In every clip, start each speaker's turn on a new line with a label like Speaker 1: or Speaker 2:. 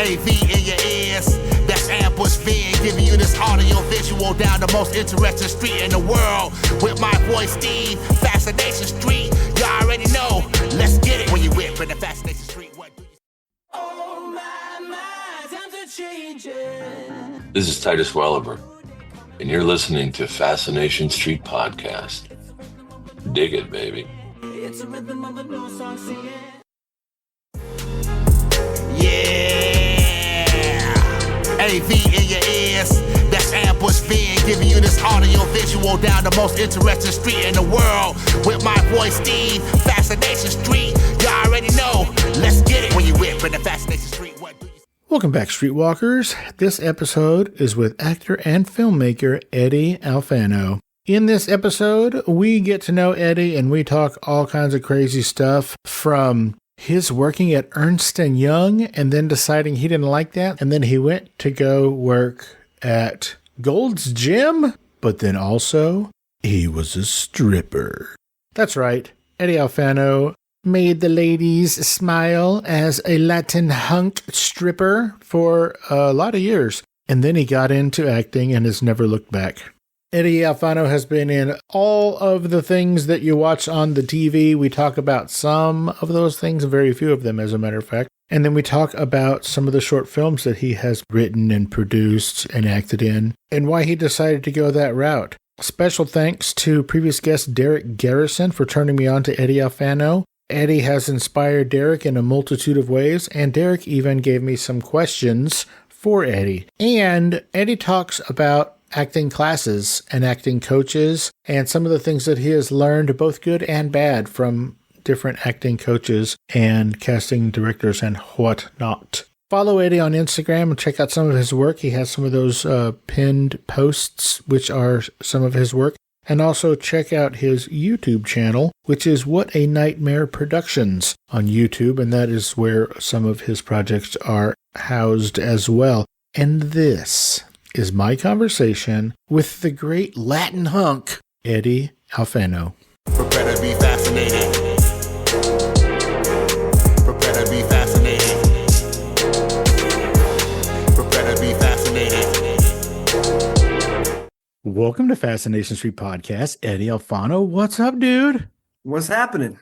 Speaker 1: AV in your ears, that's Ambush Being, giving you this audio visual down the most interesting street in the world. With my boy Steve, Fascination Street, you already know, let's get it. When you whip in the Fascination Street, what do you... Oh my, time to change it.
Speaker 2: This is Titus Welliver, and you're listening to Fascination Street Podcast. Dig it, baby.
Speaker 1: It's a rhythm of the blues song, sing it. Yeah, AV in your ears, that's Ambush Being, giving you this audio visual down the most interesting street in the world. With my boy Steve, Fascination Street, you already know, let's get it. When you whip in the Fascination Street, what do you...
Speaker 3: Welcome back, Streetwalkers. This episode is with actor and filmmaker Eddie Alfano. In this episode, we get to know Eddie and we talk all kinds of crazy stuff, from his working at Ernst & Young and then deciding he didn't like that. And then he went to go work at Gold's Gym, but then also he was a stripper. That's right. Eddie Alfano made the ladies smile as a Latin hunk stripper for a lot of years. And then he got into acting and has never looked back. Eddie Alfano has been in all of the things that you watch on the TV. We talk about some of those things, very few of them, as a matter of fact. And then we talk about some of the short films that he has written and produced and acted in, and why he decided to go that route. Special thanks to previous guest Derek Garrison for turning me on to Eddie Alfano. Eddie has inspired Derek in a multitude of ways, and Derek even gave me some questions for Eddie. And Eddie talks about acting classes and acting coaches and some of the things that he has learned, both good and bad, from different acting coaches and casting directors and whatnot. Follow Eddie on Instagram and check out some of his work. He has some of those pinned posts, which are some of his work. And also check out his YouTube channel, which is What a Nightmare Productions on YouTube. And that is where some of his projects are housed as well. And this is my conversation with the great Latin hunk, Eddie Alfano.
Speaker 1: Prepare to be fascinated. Prepare to be fascinated. Prepare to be fascinated.
Speaker 3: Welcome to Fascination Street Podcast, Eddie Alfano. What's up, dude?
Speaker 4: What's happening?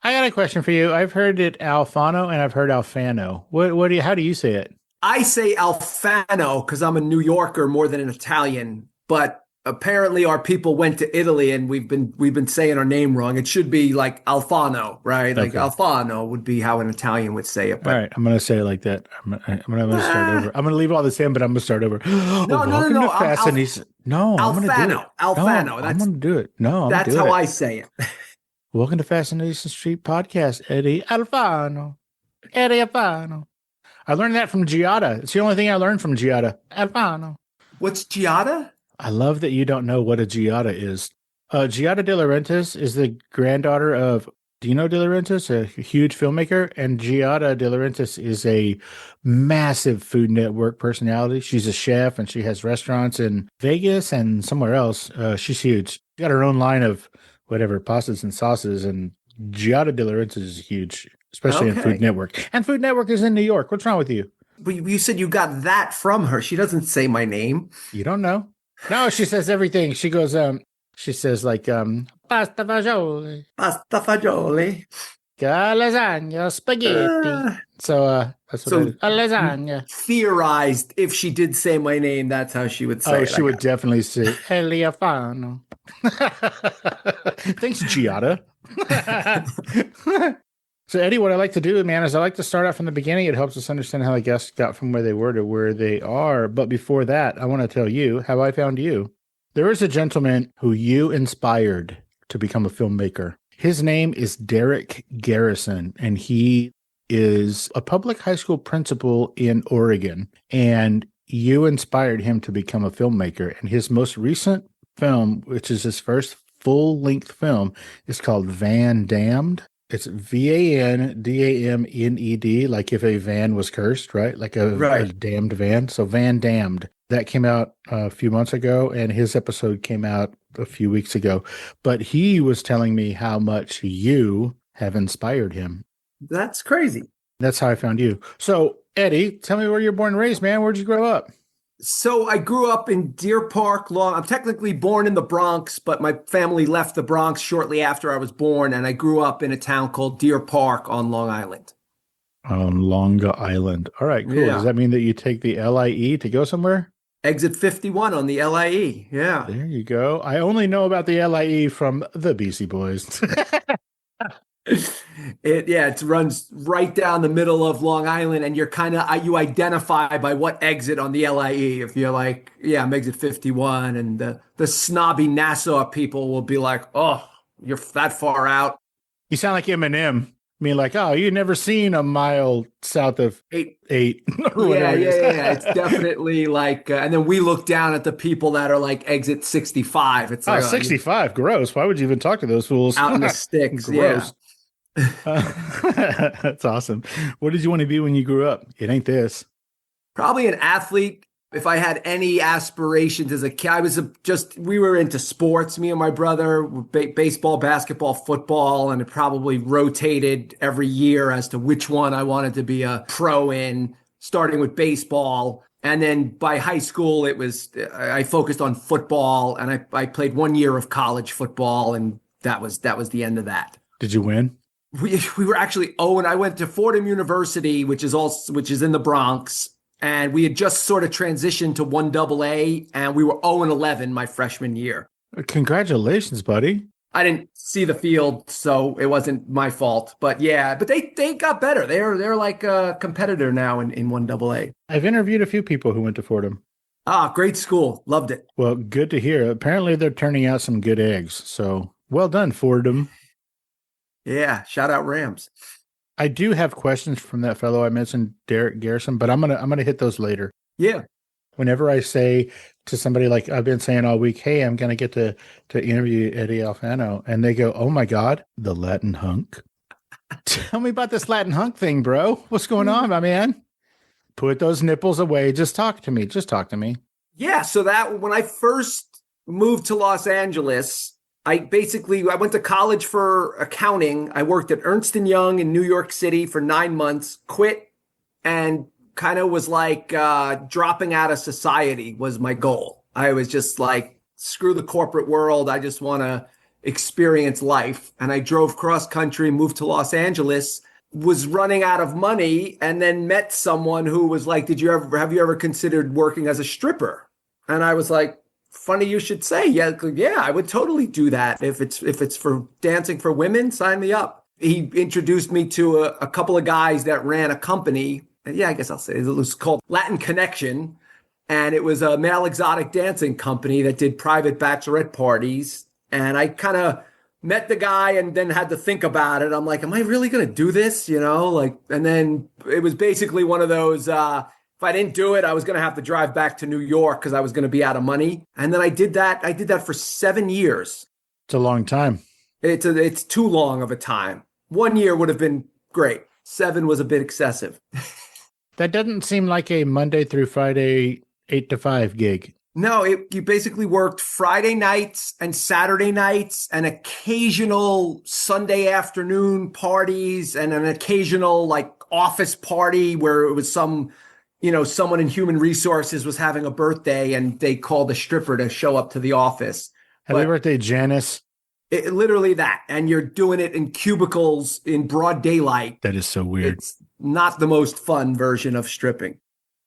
Speaker 3: I got a question for you. I've heard it Alfano and I've heard Alfano. How do you say it?
Speaker 4: I say Alfano because I'm a New Yorker more than an Italian, but apparently our people went to Italy and we've been saying our name wrong. It should be like Alfano, right? Like Alfano would be how an Italian would say it. But
Speaker 3: all right, I'm going to say it like that. I'm going to start over. I'm going to leave all this in, but I'm going to start over.
Speaker 4: No.
Speaker 3: Fascination. No, I'm going to do it.
Speaker 4: Alfano.
Speaker 3: I'm going to do it. No,
Speaker 4: that's how I say it.
Speaker 3: Welcome to Fascination Street Podcast, Eddie Alfano. Eddie Alfano. I learned that from Giada. It's the only thing I learned from Giada. Alfano.
Speaker 4: What's Giada?
Speaker 3: I love that you don't know what a Giada is. Giada De Laurentiis is the granddaughter of Dino De Laurentiis, a huge filmmaker, and Giada De Laurentiis is a massive Food Network personality. She's a chef, and she has restaurants in Vegas and somewhere else. She's huge. She got her own line of whatever, pastas and sauces, and Giada De Laurentiis is huge, especially in Food Network. And Food Network is in New York. What's wrong with you?
Speaker 4: But you said you got that from her. She doesn't say my name.
Speaker 3: You don't know? No, she says everything. She goes, she says like, pasta fagioli.
Speaker 4: Pasta fagioli.
Speaker 3: Lasagna, spaghetti. So that's what it is. A lasagna.
Speaker 4: Theorized if she did say my name, that's how she would say it.
Speaker 3: Oh, she would definitely say Eliafano. Thanks, Giada. So, Eddie, what I like to do, man, is I like to start out from the beginning. It helps us understand how the guests got from where they were to where they are. But before that, I want to tell you how I found you. There is a gentleman who you inspired to become a filmmaker. His name is Derek Garrison, and he is a public high school principal in Oregon. And you inspired him to become a filmmaker. And his most recent film, which is his first full-length film, is called Van Damned. It's Vandamned, like if a van was cursed, right? Like a damned van. So Van Damned. That came out a few months ago, and his episode came out a few weeks ago. But he was telling me how much you have inspired him.
Speaker 4: That's crazy.
Speaker 3: That's how I found you. So Eddie, tell me where you're born and raised, man. Where'd you grow up?
Speaker 4: So I grew up in Deer Park, I'm technically born in the Bronx, but my family left the Bronx shortly after I was born, and I grew up in a town called Deer Park on Long Island.
Speaker 3: On Long Island. All right, cool. Does
Speaker 4: Yeah.
Speaker 3: that mean that you take the LIE to go somewhere?
Speaker 4: Exit 51 on the LIE. Yeah.
Speaker 3: There you go. I only know about the LIE from the BC Boys.
Speaker 4: It runs right down the middle of Long Island, and you identify by what exit on the LIE. If you're like, yeah, I'm exit 51, and the snobby Nassau people will be like, oh, you're that far out.
Speaker 3: You sound like Eminem. I mean, like, oh, you've never seen a mile south of eight or whatever.
Speaker 4: Yeah. It's definitely like, and then we look down at the people that are like exit 65. It's like,
Speaker 3: 65, gross. Why would you even talk to those fools?
Speaker 4: out in the sticks.
Speaker 3: Gross.
Speaker 4: Yeah.
Speaker 3: That's awesome. What did you want to be when you grew up? It ain't this.
Speaker 4: Probably an athlete. If I had any aspirations as a kid, we were into sports, me and my brother, baseball, basketball, football, and it probably rotated every year as to which one I wanted to be a pro in, starting with baseball. And then by high school, I focused on football, and I played 1 year of college football, and that was the end of that.
Speaker 3: Did you win?
Speaker 4: We were actually 0, and I went to Fordham University, which is in the Bronx. And we had just sort of transitioned to 1AA, and we were 0-11 my freshman year.
Speaker 3: Congratulations, buddy.
Speaker 4: I didn't see the field, so it wasn't my fault. But yeah, but they got better. They're like a competitor now in 1AA.
Speaker 3: I've interviewed a few people who went to Fordham.
Speaker 4: Great school. Loved it.
Speaker 3: Well, good to hear. Apparently they're turning out some good eggs. So well done, Fordham.
Speaker 4: Yeah, shout out Rams.
Speaker 3: I do have questions from that fellow I mentioned, Derek Garrison, but I'm gonna hit those later.
Speaker 4: Yeah.
Speaker 3: Whenever I say to somebody, like I've been saying all week, hey, I'm gonna get to interview Eddie Alfano, and they go, oh my God, the Latin hunk. Tell me about this Latin hunk thing, bro. What's going on, my man? Put those nipples away. Just talk to me. Just talk to me.
Speaker 4: Yeah. So when I first moved to Los Angeles, I went to college for accounting. I worked at Ernst & Young in New York City for 9 months, quit, and kind of was like dropping out of society was my goal. I was just like, screw the corporate world. I just want to experience life. And I drove cross country, moved to Los Angeles, was running out of money, and then met someone who was like, have you ever considered working as a stripper? And I was like, funny you should say. Yeah, I would totally do that. If it's for dancing for women, sign me up. He introduced me to a couple of guys that ran a company. Yeah, I guess I'll say it was called Latin Connection. And it was a male exotic dancing company that did private bachelorette parties. And I kind of met the guy and then had to think about it. I'm like, am I really going to do this? And then it was basically one of those, if I didn't do it, I was going to have to drive back to New York because I was going to be out of money. And then I did that. I did that for 7 years.
Speaker 3: It's a long time.
Speaker 4: It's too long of a time. 1 year would have been great. 7 was a bit excessive.
Speaker 3: That doesn't seem like a Monday through Friday 8 to 5 gig.
Speaker 4: No, you basically worked Friday nights and Saturday nights and occasional Sunday afternoon parties and an occasional like office party where it was someone in human resources was having a birthday and they called a stripper to show up to the office.
Speaker 3: Happy birthday, Janice.
Speaker 4: Literally that. And you're doing it in cubicles in broad daylight.
Speaker 3: That is so weird.
Speaker 4: It's not the most fun version of stripping.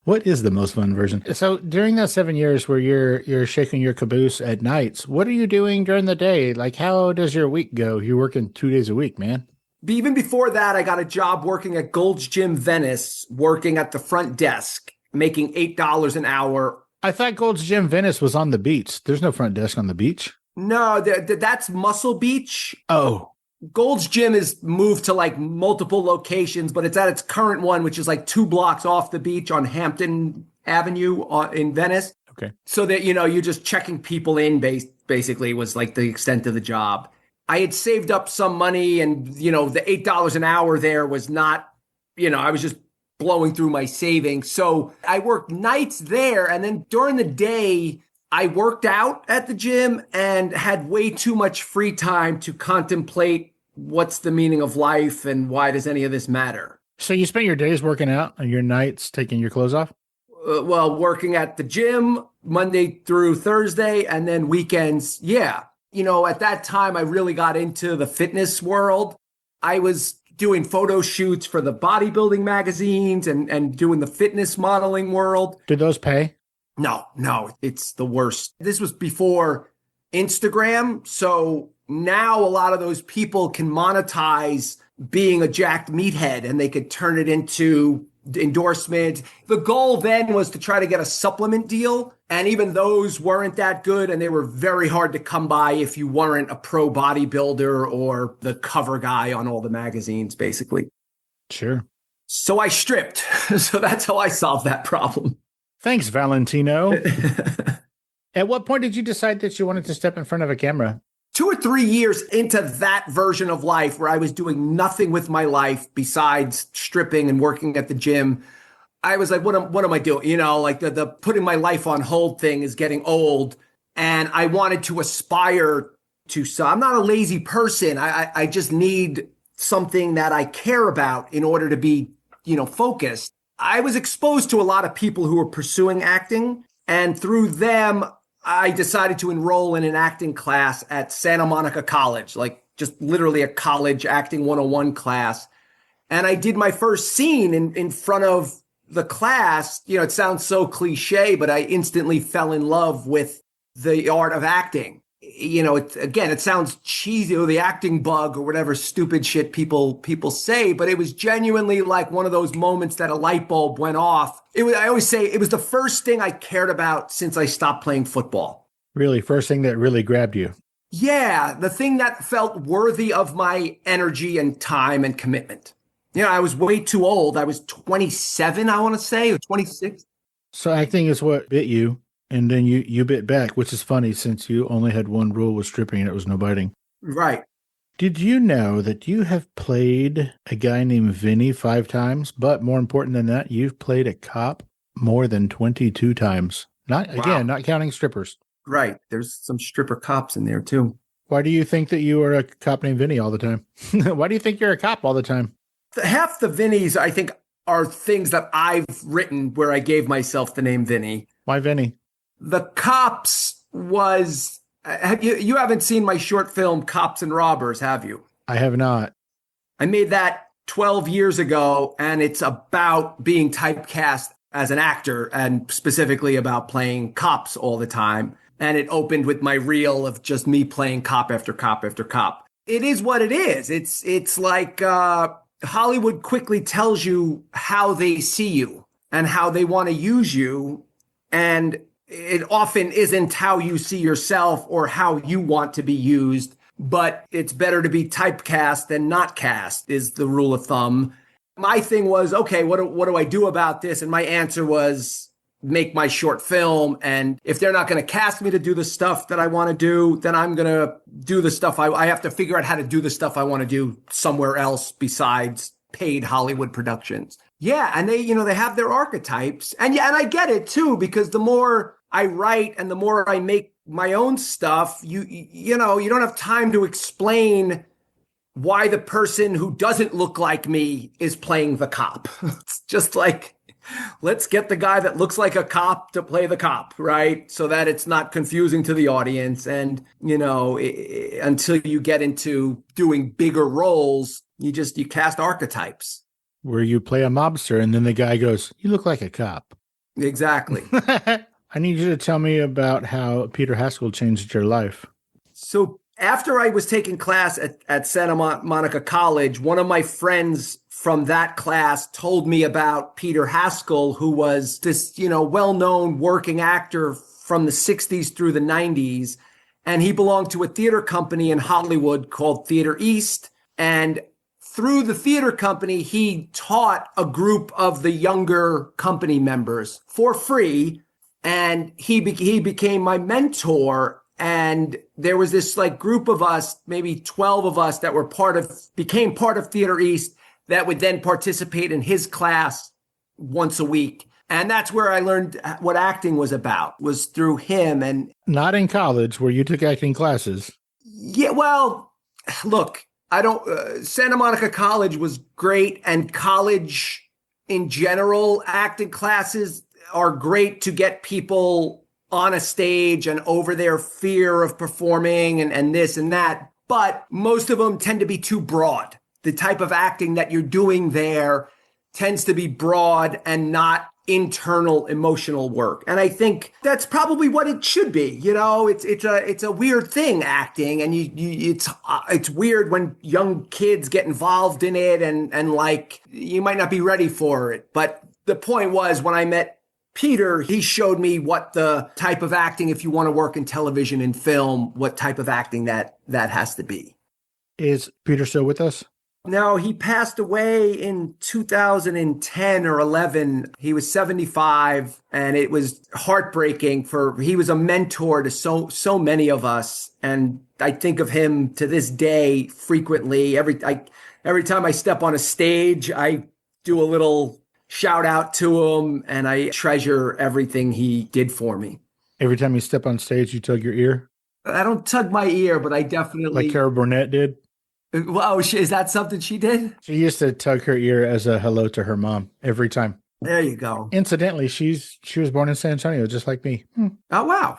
Speaker 3: What is the most fun version? So during that 7 years where you're shaking your caboose at nights, what are you doing during the day? Like, how does your week go? You're working 2 days a week, man.
Speaker 4: Even before that, I got a job working at Gold's Gym Venice, working at the front desk, making $8 an hour.
Speaker 3: I thought Gold's Gym Venice was on the beach. There's no front desk on the beach.
Speaker 4: No, that's Muscle Beach.
Speaker 3: Oh.
Speaker 4: Gold's Gym is moved to like multiple locations, but it's at its current one, which is like 2 blocks off the beach on Hampton Avenue in Venice.
Speaker 3: Okay.
Speaker 4: So that, you're just checking people in basically was like the extent of the job. I had saved up some money and, the $8 an hour there was not, I was just blowing through my savings. So I worked nights there. And then during the day, I worked out at the gym and had way too much free time to contemplate what's the meaning of life and why does any of this matter?
Speaker 3: So you spent your days working out and your nights taking your clothes off?
Speaker 4: Well, working at the gym Monday through Thursday, and then weekends. Yeah. At that time, I really got into the fitness world. I was doing photo shoots for the bodybuilding magazines and doing the fitness modeling world.
Speaker 3: Did those pay?
Speaker 4: No, it's the worst. This was before Instagram. So now a lot of those people can monetize being a jacked meathead and they could turn it into endorsement. The goal then was to try to get a supplement deal. And even those weren't that good. And they were very hard to come by if you weren't a pro bodybuilder or the cover guy on all the magazines, basically.
Speaker 3: Sure.
Speaker 4: So I stripped. So that's how I solved that problem.
Speaker 3: Thanks, Valentino. At what point did you decide that you wanted to step in front of a camera?
Speaker 4: 2 or 3 years into that version of life where I was doing nothing with my life besides stripping and working at the gym, I was like, what am I doing? Like the putting my life on hold thing is getting old. And I wanted to aspire to, so I'm not a lazy person. I just need something that I care about in order to be, focused. I was exposed to a lot of people who were pursuing acting, and through them, I decided to enroll in an acting class at Santa Monica College, like just literally a college acting 101 class. And I did my first scene in front of the class. It sounds so cliche, but I instantly fell in love with the art of acting. It sounds cheesy, or the acting bug or whatever stupid shit people say, but it was genuinely like one of those moments that a light bulb went off. I always say it was the first thing I cared about since I stopped playing football.
Speaker 3: Really? First thing that really grabbed you?
Speaker 4: Yeah, the thing that felt worthy of my energy and time and commitment. I was way too old. I was 27, I want to say, or 26.
Speaker 3: So acting is what bit you. And then you bit back, which is funny since you only had one rule with stripping and it was no biting.
Speaker 4: Right.
Speaker 3: Did you know that you have played a guy named Vinny 5 times? But more important than that, you've played a cop more than 22 times. Not counting strippers.
Speaker 4: Right. There's some stripper cops in there too.
Speaker 3: Why do you think that you are a cop named Vinny all the time? Why do you think you're a cop all the time?
Speaker 4: Half the Vinnies, I think, are things that I've written where I gave myself the name Vinny.
Speaker 3: Why Vinny?
Speaker 4: The Cops was, you haven't seen my short film, Cops and Robbers, have you?
Speaker 3: I have not.
Speaker 4: I made that 12 years ago, and it's about being typecast as an actor and specifically about playing cops all the time. And it opened with my reel of just me playing cop after cop after cop. It is what it is. It's like Hollywood quickly tells you how they see you and how they want to use you. And it often isn't how you see yourself or how you want to be used, but it's better to be typecast than not cast is the rule of thumb. My thing was, okay, what do I do about this? And my answer was make my short film. And if they're not going to cast me to do the stuff that I want to do, then I'm going to do the stuff. I have to figure out how to do the stuff I want to do somewhere else besides paid Hollywood productions. Yeah. And they have their archetypes. And I get it too, because the more I write and the more I make my own stuff, you don't have time to explain why the person who doesn't look like me is playing the cop. It's just like, let's get the guy that looks like a cop to play the cop, right? So that it's not confusing to the audience. And, until you get into doing bigger roles, you cast archetypes.
Speaker 3: Where you play a mobster and then the guy goes, you look like a cop.
Speaker 4: Exactly.
Speaker 3: I need you to tell me about how Peter Haskell changed your life.
Speaker 4: So after I was taking class at Santa Monica College, one of my friends from that class told me about Peter Haskell, who was this, well-known working actor from the 60s through the 90s. And he belonged to a theater company in Hollywood called Theater East. And through the theater company, he taught a group of the younger company members for free. And he became my mentor. And there was this group of us, maybe 12 of us that became part of Theater East that would then participate in his class once a week. And that's where I learned what acting was about, was through him. And
Speaker 3: not in college where you took acting classes.
Speaker 4: Yeah, well, look, I don't, Santa Monica College was great, and college in general, acting classes are great to get people on a stage and over their fear of performing and this and that. But most of them tend to be too broad. The type of acting that you're doing there tends to be broad and not internal emotional work. And I think that's probably what it should be. You know, it's a weird thing, acting, and it's weird when young kids get involved in it and like you might not be ready for it. But the point was, when I met Peter, he showed me what the type of acting, if you want to work in television and film, what type of acting that has to be.
Speaker 3: Is Peter still with us?
Speaker 4: No, he passed away in 2010 or 11. He was 75, and it was heartbreaking. He was a mentor to so many of us, and I think of him to this day frequently. Every time I step on a stage, I do a little shout out to him, and I treasure everything he did for me.
Speaker 3: Every time you step on stage, you tug your ear?
Speaker 4: I don't tug my ear, but I definitely...
Speaker 3: Like Carol Burnett did?
Speaker 4: Oh, is that something she did?
Speaker 3: She used to tug her ear as a hello to her mom every time.
Speaker 4: There you go.
Speaker 3: Incidentally, she was born in San Antonio, just like me.
Speaker 4: Oh, wow.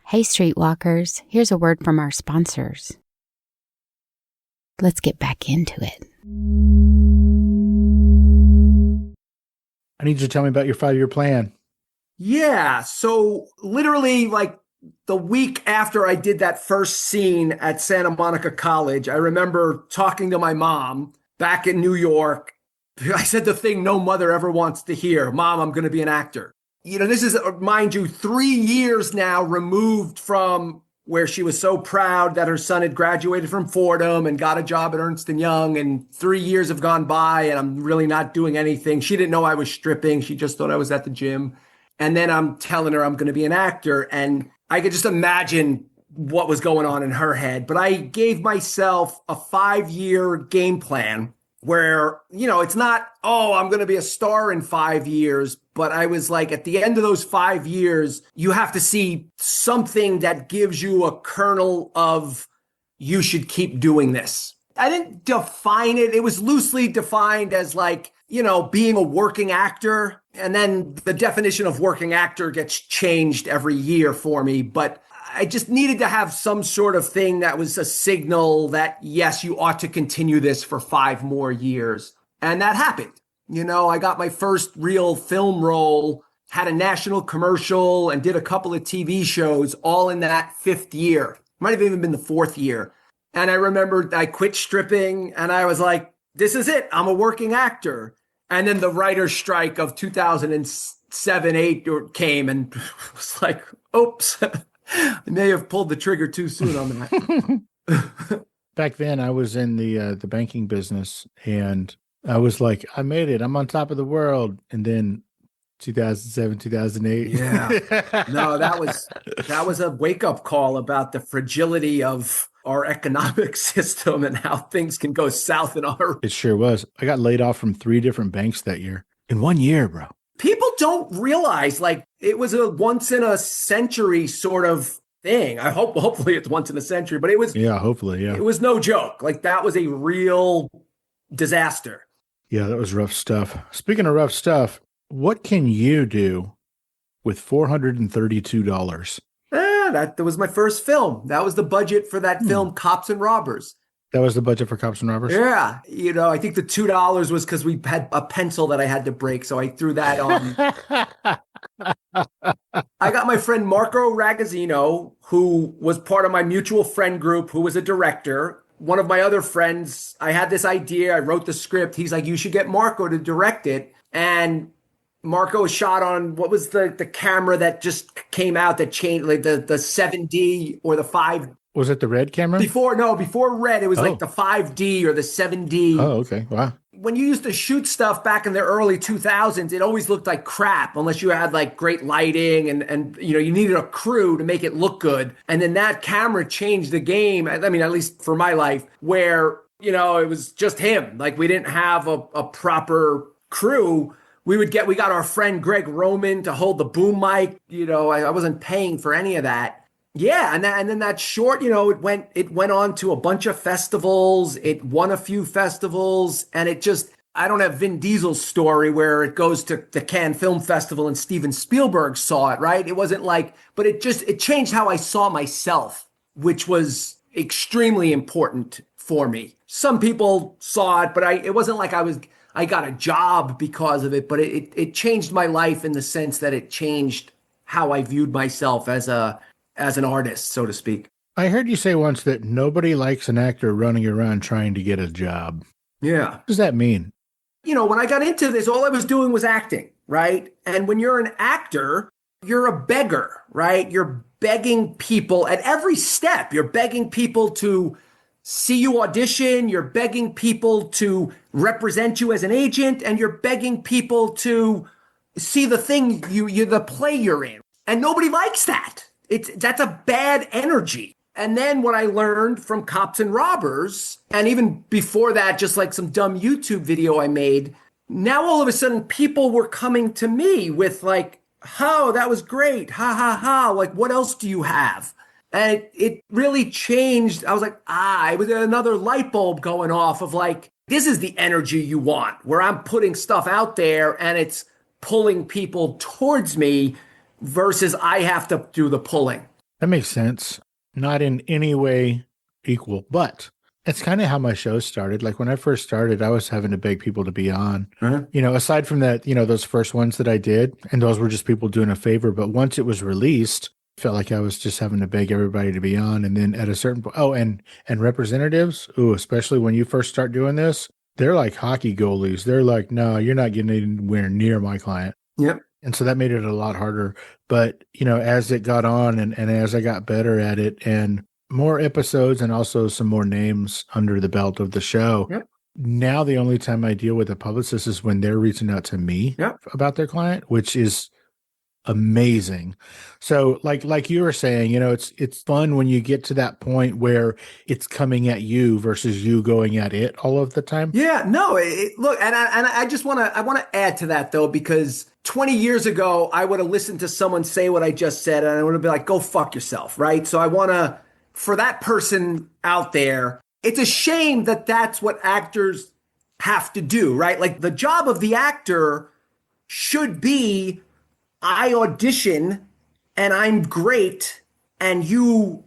Speaker 5: Hey, Streetwalkers, here's a word from our sponsors. Let's get back into it.
Speaker 3: I need you to tell me about your 5-year plan.
Speaker 4: Yeah. So literally, like, the week after I did that first scene at Santa Monica College, I remember talking to my mom back in New York. I said the thing no mother ever wants to hear: Mom, I'm going to be an actor. You know, this is, mind you, 3 years now removed from where she was so proud that her son had graduated from Fordham and got a job at Ernst & Young. And 3 years have gone by and I'm really not doing anything. She didn't know I was stripping. She just thought I was at the gym. And then I'm telling her I'm going to be an actor. And I could just imagine what was going on in her head. But I gave myself a 5-year game plan where, you know, it's not, oh, I'm going to be a star in 5 years. But I was like, at the end of those 5 years, you have to see something that gives you a kernel of, you should keep doing this. I didn't define it. It was loosely defined as like, you know, being a working actor. And then the definition of working actor gets changed every year for me. But I just needed to have some sort of thing that was a signal that, yes, you ought to continue this for 5 more years. And that happened. You know, I got my first real film role, had a national commercial, and did a couple of TV shows all in that 5th year. Might have even been the 4th year. And I remember I quit stripping and I was like, this is it. I'm a working actor. And then the writer's strike of 2007-8 came and was like, oops, I may have pulled the trigger too soon on that.
Speaker 3: Back then, I was in the banking business, and I was like, I made it. I'm on top of the world. And then 2007, 2008.
Speaker 4: Yeah. No, that was a wake-up call about the fragility of our economic system and how things can go south in our...
Speaker 3: It sure was. I got laid off from 3 different banks that year. In 1 year, bro.
Speaker 4: People don't realize, like, it was a once-in-a-century sort of thing. Hopefully it's once in a century, but it was...
Speaker 3: Yeah, hopefully, yeah.
Speaker 4: It was no joke. Like, that was a real disaster.
Speaker 3: Yeah, that was rough stuff. Speaking of rough stuff, what can you do with $432?
Speaker 4: That was my first film. That was the budget for that film, Cops and Robbers.
Speaker 3: That was the budget for Cops and Robbers?
Speaker 4: Yeah. You know, I think the $2 was because we had a pencil that I had to break, so I threw that on. I got my friend Marco Ragazzino, who was part of my mutual friend group, who was a director. One of my other friends, I had this idea. I wrote the script. He's like, you should get Marco to direct it. And Marco shot on, what was the camera that just came out that changed, like the 7D or the 5?
Speaker 3: Was it the red camera?
Speaker 4: Before red, it was like the 5D or the 7D.
Speaker 3: Oh, okay. Wow.
Speaker 4: When you used to shoot stuff back in the early 2000s, it always looked like crap unless you had like great lighting and you know, you needed a crew to make it look good. And then that camera changed the game. I mean, at least for my life, where, you know, it was just him. Like, we didn't have a proper crew. We got our friend Greg Roman to hold the boom mic. You know, I wasn't paying for any of that. Yeah, and then that short, it went on to a bunch of festivals. It won a few festivals, and it just I don't have Vin Diesel's story where it goes to the Cannes Film Festival and Steven Spielberg saw it, right? It wasn't like, but it changed how I saw myself, which was extremely important for me. Some people saw it, but it wasn't like I got a job because of it, but it changed my life in the sense that it changed how I viewed myself as an artist, so to speak.
Speaker 3: I heard you say once that nobody likes an actor running around trying to get a job.
Speaker 4: Yeah.
Speaker 3: What does that mean?
Speaker 4: When I got into this, all I was doing was acting, right? And when you're an actor, you're a beggar, right? You're begging people at every step. You're begging people to see you audition. You're begging people to represent you as an agent, and you're begging people to see the thing the play you're in. And nobody likes that. That's a bad energy. And then what I learned from Cops and Robbers, and even before that, just like some dumb YouTube video I made, now all of a sudden people were coming to me with like, oh, that was great. Ha ha ha. Like, what else do you have? And it really changed. I was like, it was another light bulb going off of like, this is the energy you want, where I'm putting stuff out there and it's pulling people towards me versus I have to do the pulling.
Speaker 3: That makes sense. Not in any way equal, but it's kind of how my show started. Like when I first started, I was having to beg people to be on. Aside from that, those first ones that I did, and those were just people doing a favor. But once it was released, I felt like I was just having to beg everybody to be on. And then at a certain point, and representatives, especially when you first start doing this, they're like hockey goalies. They're like, no, you're not getting anywhere near my client.
Speaker 4: Yep.
Speaker 3: And so that made it a lot harder. But, as it got on and as I got better at it and more episodes and also some more names under the belt of the show, now the only time I deal with a publicist is when they're reaching out to me about their client, which is amazing. So like you were saying, it's fun when you get to that point where it's coming at you versus you going at it all of the time.
Speaker 4: Yeah, no, look, and I just want to add to that though, because 20 years ago, I would have listened to someone say what I just said and I would have been like, go fuck yourself, right? So I want to, for that person out there, it's a shame that that's what actors have to do, right? Like the job of the actor should be, I audition and I'm great and you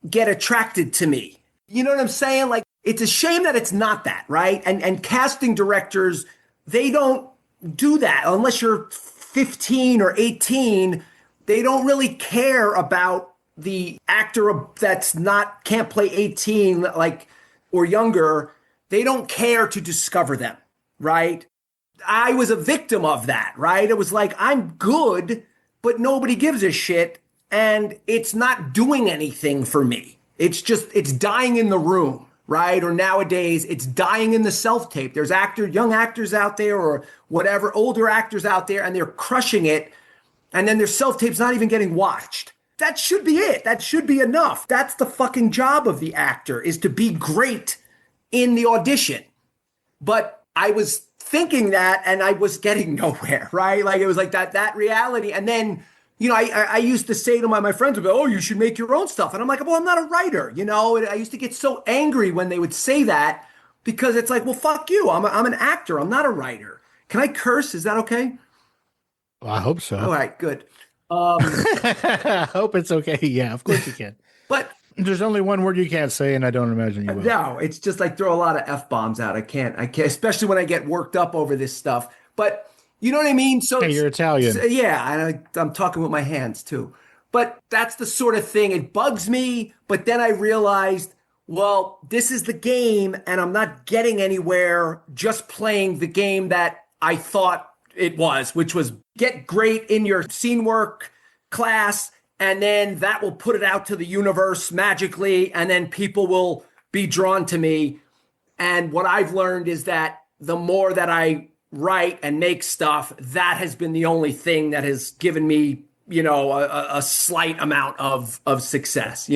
Speaker 4: get attracted to me. You know what I'm saying? Like, it's a shame that it's not that, right? And casting directors, they don't do that unless you're 15 or 18. They don't really care about the actor that's can't play 18 like or younger. They don't care to discover them, right? I was a victim of that, right? It was like, I'm good, but nobody gives a shit and it's not doing anything for me. It's dying in the room, right? Or nowadays it's dying in the self-tape. There's young actors out there or whatever, older actors out there and they're crushing it. And then their self-tape's not even getting watched. That should be it. That should be enough. That's the fucking job of the actor, is to be great in the audition. But I was thinking that and I was getting nowhere, right? Like it was like that reality. And then, I used to say to my friends, oh, you should make your own stuff. And I'm like, well, I'm not a writer, And I used to get so angry when they would say that because it's like, well, fuck you. I'm an actor. I'm not a writer. Can I curse? Is that okay?
Speaker 3: Well, I hope so.
Speaker 4: All right, good.
Speaker 3: I hope it's okay. Yeah, of course you can.
Speaker 4: But
Speaker 3: there's only one word you can't say, and I don't imagine you will.
Speaker 4: No, it's just like throw a lot of F-bombs out. I can't, especially when I get worked up over this stuff. But you know what I mean? So
Speaker 3: hey, you're Italian.
Speaker 4: So, yeah, I'm talking with my hands too. But that's the sort of thing. It bugs me. But then I realized, well, this is the game, and I'm not getting anywhere just playing the game that I thought it was, which was get great in your scene work class, and then that will put it out to the universe magically, and then people will be drawn to me. And what I've learned is that the more that I write and make stuff, that has been the only thing that has given me, a slight amount of success,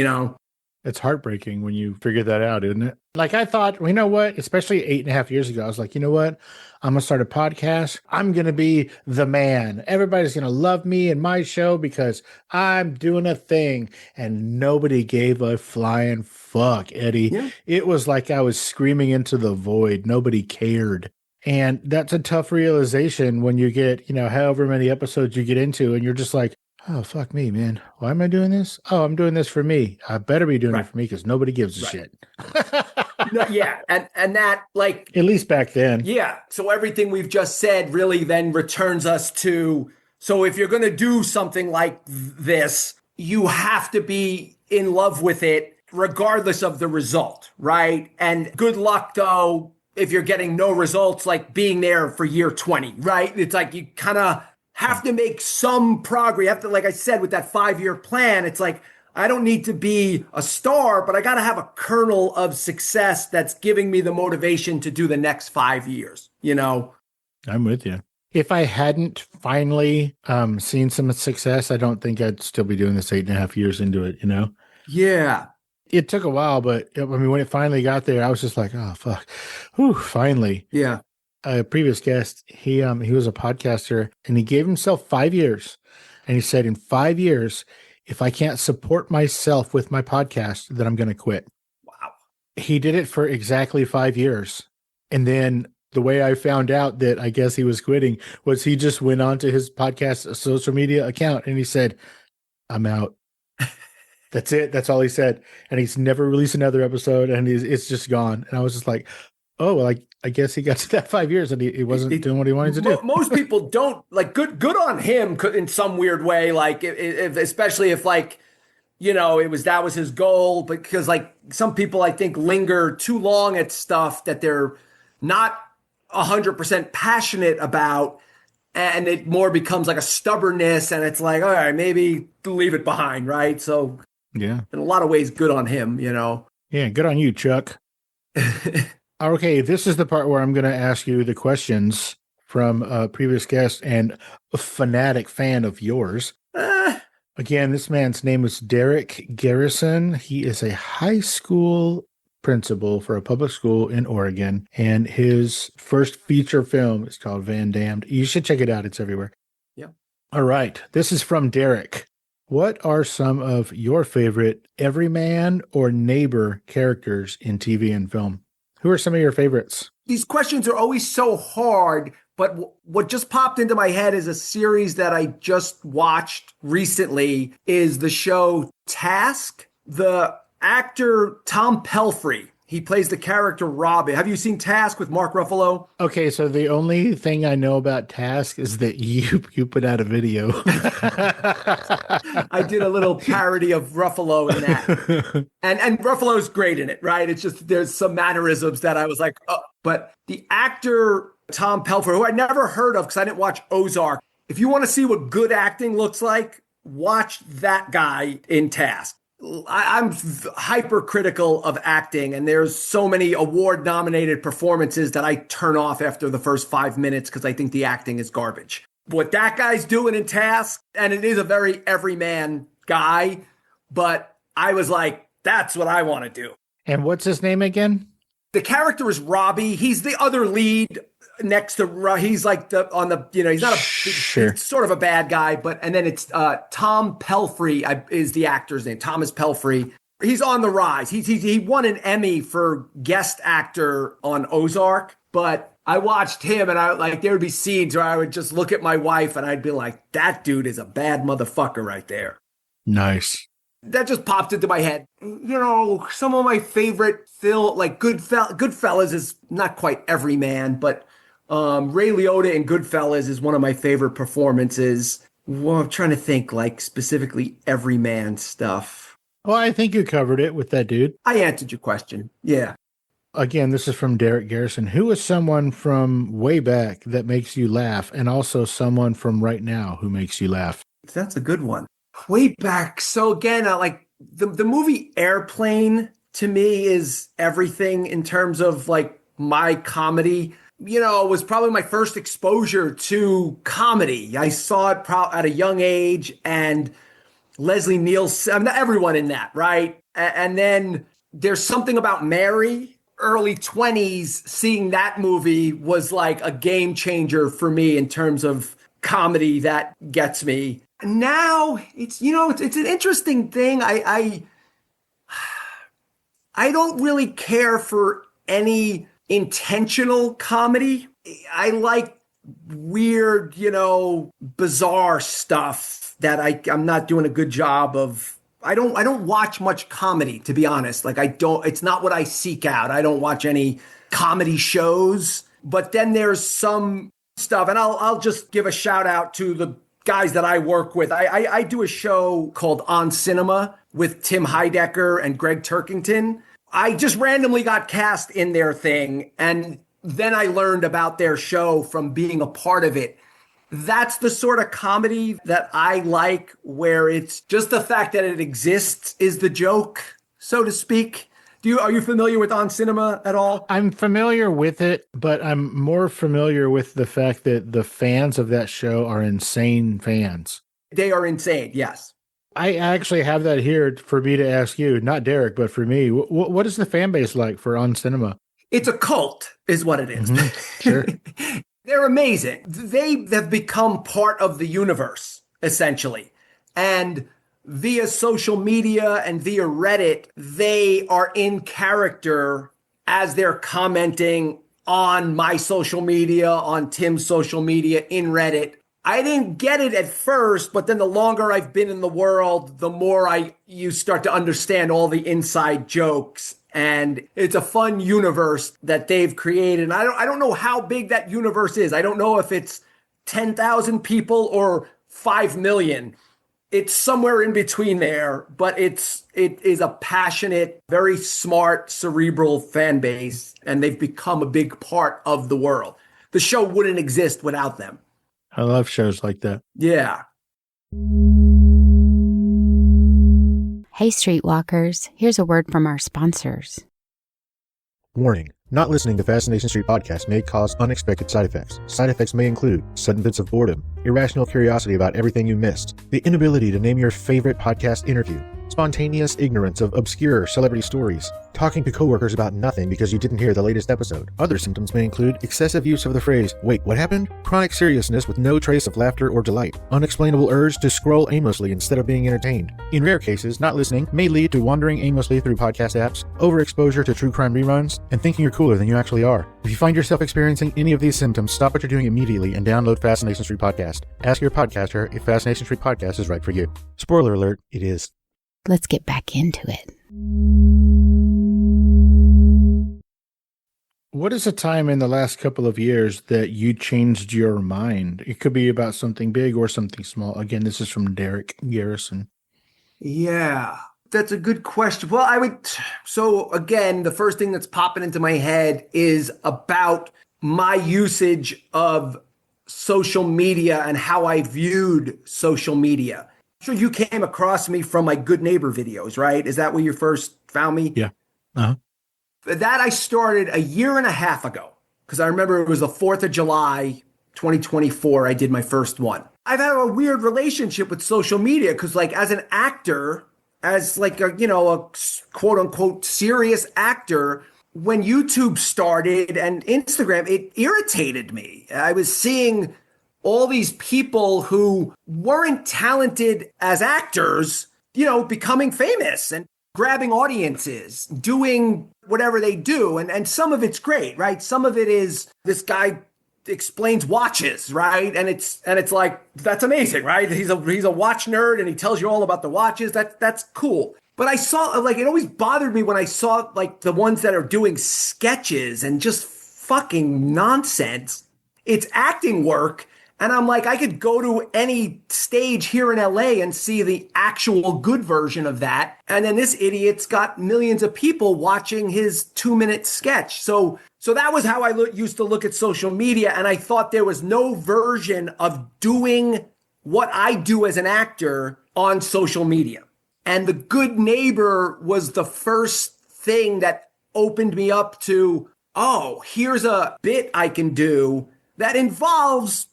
Speaker 3: It's heartbreaking when you figure that out, isn't it? Like I thought, well, you know what? Especially 8.5 years ago, I was like, you know what? I'm going to start a podcast. I'm going to be the man. Everybody's going to love me and my show because I'm doing a thing. And nobody gave a flying fuck, Eddie.
Speaker 4: Yeah.
Speaker 3: It was like I was screaming into the void. Nobody cared. And that's a tough realization when you get, however many episodes you get into and you're just like, oh, fuck me, man. Why am I doing this? Oh, I'm doing this for me. I better be doing it for me because nobody gives a shit.
Speaker 4: No, yeah. And that, like,
Speaker 3: at least back then.
Speaker 4: Yeah. So everything we've just said really then returns us to, so if you're going to do something like this, you have to be in love with it regardless of the result, right? And good luck, though, if you're getting no results, like being there for year 20, right? It's like you kind of have to make some progress. You have to, like I said, with that 5-year plan, it's like, I don't need to be a star, but I got to have a kernel of success that's giving me the motivation to do the next 5 years,
Speaker 3: I'm with you. If I hadn't finally seen some success, I don't think I'd still be doing this 8.5 years into it,
Speaker 4: Yeah.
Speaker 3: It took a while, but I mean, when it finally got there, I was just like, oh, fuck. Whew, finally.
Speaker 4: Yeah.
Speaker 3: A previous guest, he was a podcaster and he gave himself 5 years. And he said, in 5 years, if I can't support myself with my podcast, then I'm going to quit.
Speaker 4: Wow.
Speaker 3: He did it for exactly 5 years. And then the way I found out that I guess he was quitting was he just went on to his podcast social media account and he said, I'm out. That's it. That's all he said. And he's never released another episode and it's just gone. And I was just like, oh, well, I guess he got to that 5 years and he wasn't doing what he wanted to do.
Speaker 4: Most people don't, like, good on him in some weird way. Like, if especially if, like, that was his goal, because, like, some people I think linger too long at stuff that they're not 100% passionate about. And it more becomes like a stubbornness. And it's like, all right, maybe leave it behind. Right. So
Speaker 3: yeah,
Speaker 4: in a lot of ways, good on him,
Speaker 3: Yeah. Good on you, Chuck. Okay, this is the part where I'm going to ask you the questions from a previous guest and a fanatic fan of yours. Again, this man's name is Derek Garrison. He is a high school principal for a public school in Oregon, and his first feature film is called Van Damned. You should check it out. It's everywhere.
Speaker 4: Yeah.
Speaker 3: All right. This is from Derek. What are some of your favorite everyman or neighbor characters in TV and film? Who are some of your favorites?
Speaker 4: These questions are always so hard, but what just popped into my head is a series that I just watched recently is the show Task. The actor Tom Pelphrey, he plays the character Robin. Have you seen Task with Mark Ruffalo?
Speaker 3: Okay, so the only thing I know about Task is that you put out a video.
Speaker 4: I did a little parody of Ruffalo in that. And Ruffalo's great in it, right? It's just there's some mannerisms that I was like, oh. But the actor Tom Pelphrey, who I'd never heard of because I didn't watch Ozark. If you want to see what good acting looks like, watch that guy in Task. I'm hypercritical of acting, and there's so many award-nominated performances that I turn off after the first 5 minutes because I think the acting is garbage. What that guy's doing in Task, and it is a very everyman guy, but I was like, that's what I want to do.
Speaker 3: And what's his name again?
Speaker 4: The character is Robbie. He's the other lead next to, he's like he's not he's sort of a bad guy, and then it's Tom Pelphrey is the actor's name. Thomas Pelphrey. He's on the rise. He won an Emmy for guest actor on Ozark, but I watched him and there would be scenes where I would just look at my wife and I'd be like, that dude is a bad motherfucker right there.
Speaker 3: Nice.
Speaker 4: That just popped into my head. Some of my favorite Goodfellas is not quite every man, but Ray Liotta in Goodfellas is one of my favorite performances. Well, I'm trying to think specifically everyman stuff.
Speaker 3: Well, I think you covered it with that dude.
Speaker 4: I answered your question. Yeah.
Speaker 3: Again, this is from Derek Garrison. Who is someone from way back that makes you laugh, and also someone from right now who makes you laugh?
Speaker 4: That's a good one. Way back. So again, the movie Airplane to me is everything in terms of my comedy. It was probably my first exposure to comedy. I saw it at a young age, and Leslie Nielsen, everyone in that, right? And then there's something about Mary, early 20s, seeing that movie was like a game changer for me in terms of comedy that gets me. Now it's, it's an interesting thing. I don't really care for any intentional comedy. I like weird, bizarre stuff that I'm not doing a good job of. I don't watch much comedy, to be honest. Like it's not what I seek out. I don't watch any comedy shows, but then there's some stuff, and I'll just give a shout out to the guys that I work with. I do a show called On Cinema with Tim Heidecker and Greg Turkington. I just randomly got cast in their thing, and then I learned about their show from being a part of it. That's the sort of comedy that I like, where it's just the fact that it exists is the joke, so to speak. Are you familiar with On Cinema at all?
Speaker 3: I'm familiar with it, but I'm more familiar with the fact that the fans of that show are insane fans.
Speaker 4: They are insane, yes.
Speaker 3: I actually have that here for me to ask you, not Derek, but for me. What is the fan base like for On Cinema?
Speaker 4: It's a cult, is what it is.
Speaker 3: Mm-hmm. Sure.
Speaker 4: They're amazing. They have become part of the universe, essentially. And via social media and via Reddit, they are in character as they're commenting on my social media, on Tim's social media, in Reddit. I didn't get it at first, but then the longer I've been in the world, the more you start to understand all the inside jokes. And it's a fun universe that they've created. And I don't know how big that universe is. I don't know if it's 10,000 people or 5 million. It's somewhere in between there, but it is a passionate, very smart, cerebral fan base, and they've become a big part of the world. The show wouldn't exist without them.
Speaker 3: I love shows like that.
Speaker 4: Yeah.
Speaker 5: Hey, Streetwalkers, here's a word from our sponsors.
Speaker 6: Warning. Not listening to Fascination Street podcast may cause unexpected side effects. Side effects may include sudden fits of boredom, irrational curiosity about everything you missed, the inability to name your favorite podcast interview, spontaneous ignorance of obscure celebrity stories, talking to coworkers about nothing because you didn't hear the latest episode. Other symptoms may include excessive use of the phrase, "Wait, what happened?" Chronic seriousness with no trace of laughter or delight, unexplainable urge to scroll aimlessly instead of being entertained. In rare cases, not listening may lead to wandering aimlessly through podcast apps, overexposure to true crime reruns, and thinking you're cooler than you actually are. If you find yourself experiencing any of these symptoms, stop what you're doing immediately and download Fascination Street Podcast. Ask your podcaster if Fascination Street Podcast is right for you. Spoiler alert, it is.
Speaker 5: Let's get back into it.
Speaker 3: What is a time in the last couple of years that you changed your mind? It could be about something big or something small. Again, this is from Derek Garrison.
Speaker 4: Yeah, that's a good question. Well, so again, the first thing that's popping into my head is about my usage of social media and how I viewed social media. I'm sure you came across me from my Good Neighbor videos, right? Is that where you first found me?
Speaker 3: Yeah. Uh-huh.
Speaker 4: That I started a year and a half ago, because I remember it was the 4th of July, 2024, I did my first one. I've had a weird relationship with social media because, like, as an actor, as like a quote unquote serious actor, when YouTube started and Instagram, it irritated me. I was seeing all these people who weren't talented as actors, becoming famous and grabbing audiences, doing whatever they do. And some of it's great, right? Some of it is this guy explains watches, right? And it's like, that's amazing, right? He's a watch nerd and he tells you all about the watches. That's cool. But I saw, like, it always bothered me when I saw, like, the ones that are doing sketches and just fucking nonsense. It's acting work. And I'm like, I could go to any stage here in LA and see the actual good version of that. And then this idiot's got millions of people watching his 2-minute sketch. So that was how I used to look at social media. And I thought there was no version of doing what I do as an actor on social media. And The Good Neighbor was the first thing that opened me up to, oh, here's a bit I can do that involves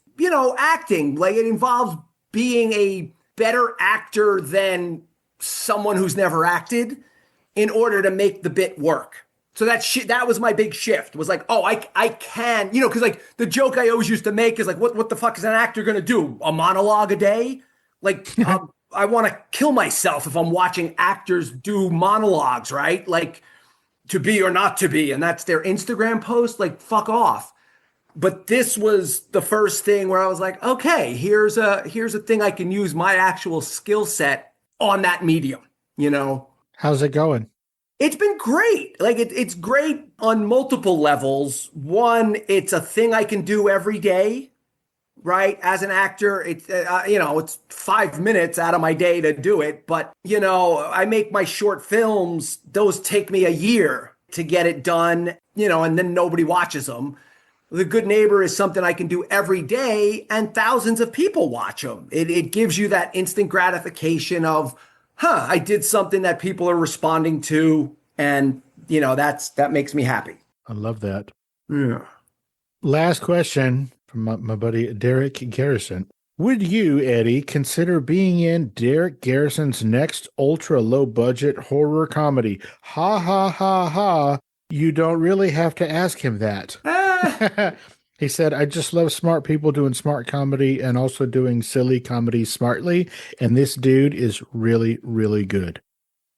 Speaker 4: acting. Like, it involves being a better actor than someone who's never acted. in order to make the bit work. So that was my big shift, was like, oh, I can, because like the joke I always used to make is like, what the fuck is an actor going to do? A monologue a day? Like, I want to kill myself if I'm watching actors do monologues, right? Like, to be or not to be. And that's their Instagram post. Like, fuck off. But this was the first thing where I was like, okay, here's a thing I can use my actual skill set on that medium,
Speaker 3: How's it going?
Speaker 4: It's been great. Like it's great on multiple levels. One, it's a thing I can do every day, right? As an actor, it's 5 minutes out of my day to do it. But, I make my short films. Those take me a year to get it done, and then nobody watches them. The Good Neighbor is something I can do every day and thousands of people watch them. It gives you that instant gratification of, I did something that people are responding to, and that makes me happy.
Speaker 3: I love that.
Speaker 4: Yeah.
Speaker 3: Last question from my buddy Derek Garrison. Would you, Eddie, consider being in Derek Garrison's next ultra low budget horror comedy? Ha ha ha ha. You don't really have to ask him that. He said, I just love smart people doing smart comedy and also doing silly comedy smartly. And this dude is really, really good.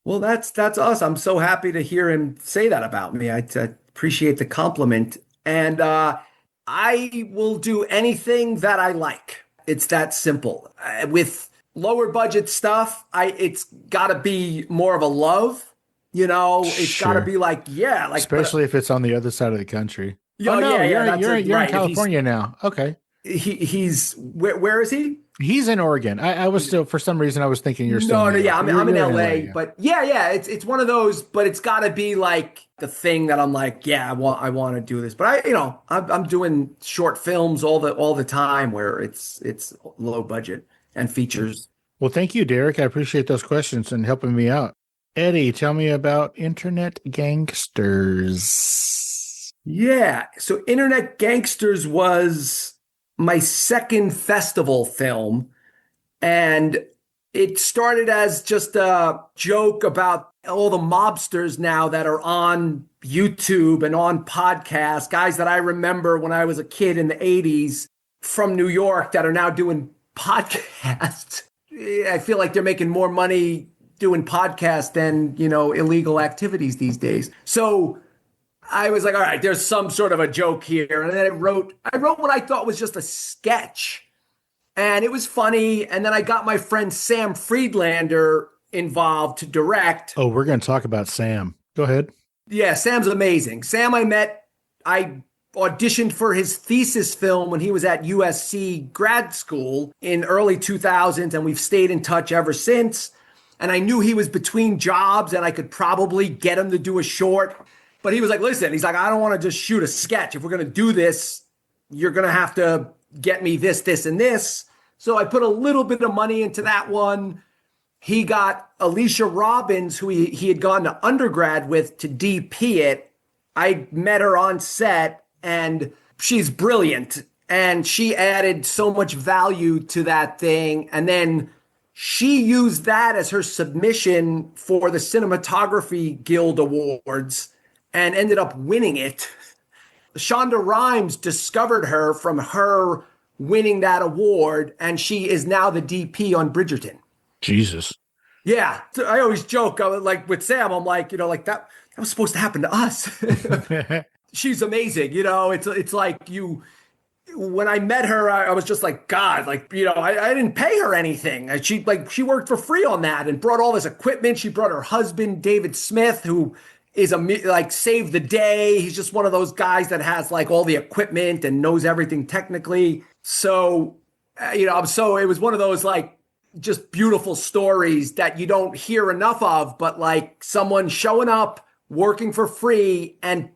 Speaker 4: Well, that's us. I'm so happy to hear him say that about me. I appreciate the compliment. And I will do anything that I like. It's that simple. With lower budget stuff, it's got to be more of a love. It's got to be like,
Speaker 3: especially if it's on the other side of the country.
Speaker 4: Oh, no,
Speaker 3: you're in California now. Okay.
Speaker 4: He's where is he?
Speaker 3: He's in Oregon. I was still, for some reason, I was thinking you're still.
Speaker 4: No, I'm in LA, yeah. But it's one of those. But it's got to be like the thing that I'm like, I want to do this. But I'm doing short films all the time where it's low budget and features.
Speaker 3: Well, thank you, Derek. I appreciate those questions and helping me out. Eddie, tell me about Internet Gangsters.
Speaker 4: Yeah. So Internet Gangsters was my second festival film. And it started as just a joke about all the mobsters now that are on YouTube and on podcasts, guys that I remember when I was a kid in the 80s from New York that are now doing podcasts. I feel like they're making more money doing podcasts than, illegal activities these days. So I was like, all right, there's some sort of a joke here. And then I wrote what I thought was just a sketch. And it was funny. And then I got my friend Sam Friedlander involved to direct.
Speaker 3: Oh, we're going to talk about Sam. Go ahead.
Speaker 4: Yeah, Sam's amazing. Sam I auditioned for his thesis film when he was at USC grad school in early 2000s. And we've stayed in touch ever since. And I knew he was between jobs and I could probably get him to do a short. But he was like, listen, he's like, I don't want to just shoot a sketch. If we're going to do this, you're going to have to get me this, this, and this. So I put a little bit of money into that one. He got Alicia Robbins, who he had gone to undergrad with, to DP it. I met her on set and she's brilliant. And she added so much value to that thing. And then she used that as her submission for the Cinematography Guild Awards and ended up winning it. Shonda Rhimes discovered her from her winning that award, and she is now the DP on Bridgerton.
Speaker 3: Jesus.
Speaker 4: Yeah. So I always joke, like with Sam, I'm like, that was supposed to happen to us. She's amazing. It's like when I met her, I was just like, God, I didn't pay her anything. She worked for free on that and brought all this equipment. She brought her husband, David Smith, who is saved the day. He's just one of those guys that has all the equipment and knows everything technically. So, it was one of those just beautiful stories that you don't hear enough of, but someone showing up, working for free and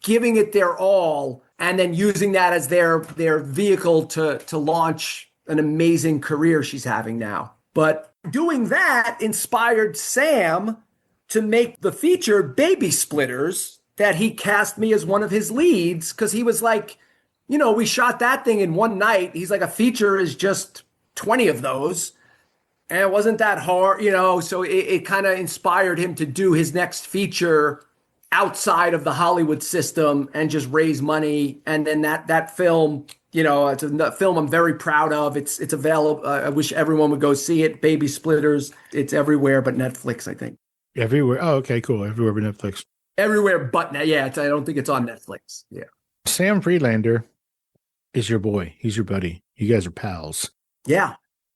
Speaker 4: giving it their all, and then using that as their vehicle to launch an amazing career she's having now. But doing that inspired Sam to make the feature Baby Splitters, that he cast me as one of his leads, because he was like, we shot that thing in one night. He's like, a feature is just 20 of those. And it wasn't that hard, so it kind of inspired him to do his next feature outside of the Hollywood system and just raise money. And then that film, it's a film I'm very proud of. It's available. I wish everyone would go see it. Baby Splitters. It's everywhere but Netflix, I think.
Speaker 3: Everywhere. Oh, okay, cool. Everywhere but Netflix.
Speaker 4: Everywhere but I don't think it's on Netflix. Yeah.
Speaker 3: Sam Freelander is your boy. He's your buddy. You guys are pals.
Speaker 4: Yeah.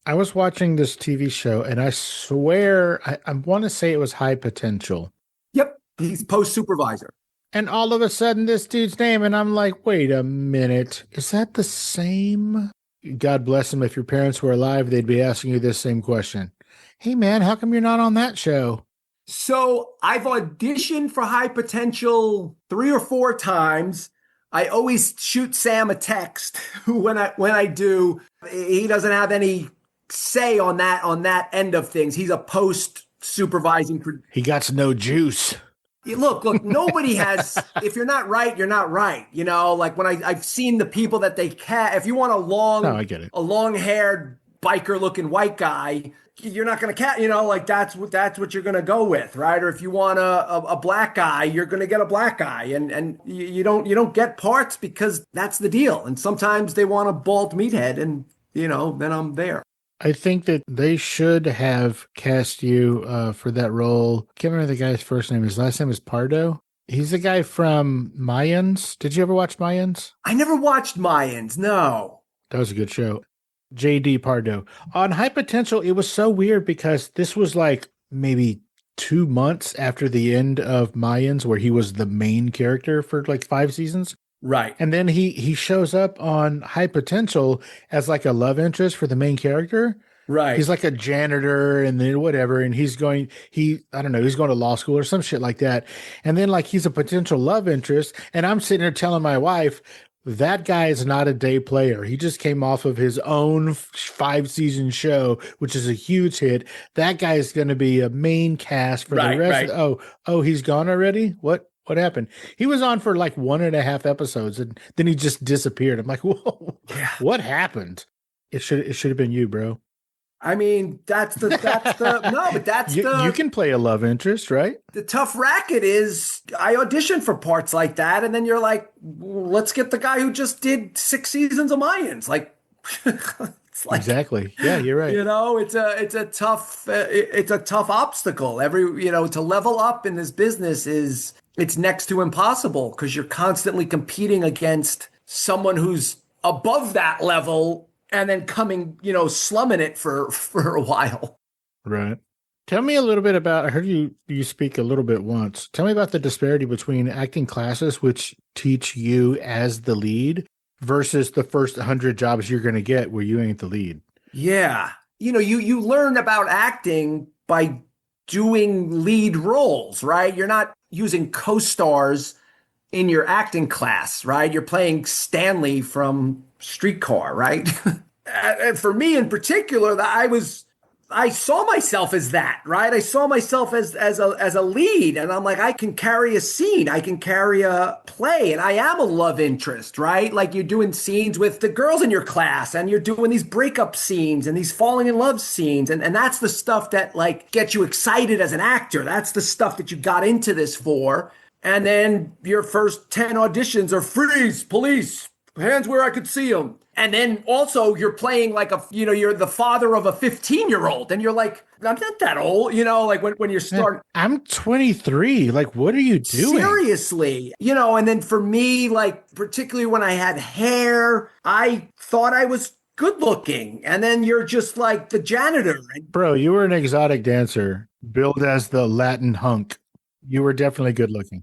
Speaker 3: I was watching this TV show, and I swear, I want to say it was High Potential.
Speaker 4: Yep. He's post supervisor.
Speaker 3: And all of a sudden, this dude's name, and I'm like, wait a minute. Is that the same? God bless him. If your parents were alive, they'd be asking you this same question. Hey, man, how come you're not on that show?
Speaker 4: So I've auditioned for High Potential 3 or 4 times. I always shoot Sam a text when I do. He doesn't have any say on that end of things. He's a post supervising.
Speaker 3: He got no juice.
Speaker 4: Look, nobody has, if you're not right, you're not right. Like when I've seen the people that they if you want
Speaker 3: I get it.
Speaker 4: a long haired biker looking white guy, you're not going to that's what you're going to go with. Right. Or if you want a black guy, you're going to get a black guy and you don't get parts because that's the deal. And sometimes they want a bald meathead and, then I'm there.
Speaker 3: I think that they should have cast you for that role. Can't remember the guy's first name. His last name is Pardo. He's the guy from Mayans. Did you ever watch Mayans?
Speaker 4: I never watched Mayans. No.
Speaker 3: That was a good show. J.D. Pardo. On High Potential, it was so weird because this was like maybe 2 months after the end of Mayans, where he was the main character for like 5 seasons.
Speaker 4: Right.
Speaker 3: And then he shows up on High Potential as like a love interest for the main character.
Speaker 4: Right.
Speaker 3: He's like a janitor and then whatever. And he's going to law school or some shit like that. And then like he's a potential love interest. And I'm sitting there telling my wife, that guy is not a day player. He just came off of his own 5-season show, which is a huge hit. That guy is going to be a main cast for the rest. Oh, he's gone already? What happened? He was on for like 1.5 episodes and then he just disappeared. I'm like, whoa, What happened? It should have been you, bro.
Speaker 4: I mean,
Speaker 3: You can play a love interest, right?
Speaker 4: The tough racket is I auditioned for parts like that. And then you're like, let's get the guy who just did 6 seasons of Mayans. Like, it's like,
Speaker 3: exactly. Yeah, you're right.
Speaker 4: It's a tough obstacle. To level up in this business it's next to impossible because you're constantly competing against someone who's above that level and then coming, slumming it for a while.
Speaker 3: Right. Tell me a little bit about, I heard you speak a little bit once. Tell me about the disparity between acting classes, which teach you as the lead, versus the first 100 jobs you're going to get where you ain't the lead.
Speaker 4: Yeah. You learn about acting by doing lead roles, right? You're not using co-stars in your acting class, right? You're playing Stanley from Streetcar, right? And for me in particular, I saw myself as that, right? I saw myself as a lead, and I'm like, I can carry a scene, I can carry a play, and I am a love interest, right? Like you're doing scenes with the girls in your class, and you're doing these breakup scenes and these falling in love scenes, and that's the stuff that like gets you excited as an actor. That's the stuff that you got into this for. And then your first 10 auditions are freeze, police, hands where I could see them. And then also you're playing like you're the father of a 15-year-old and you're like, I'm not that old, like when you start.
Speaker 3: I'm 23. Like, what are you doing?
Speaker 4: Seriously, and then for me, like, particularly when I had hair, I thought I was good looking. And then you're just like the janitor.
Speaker 3: Bro, you were an exotic dancer billed as the Latin hunk. You were definitely good looking.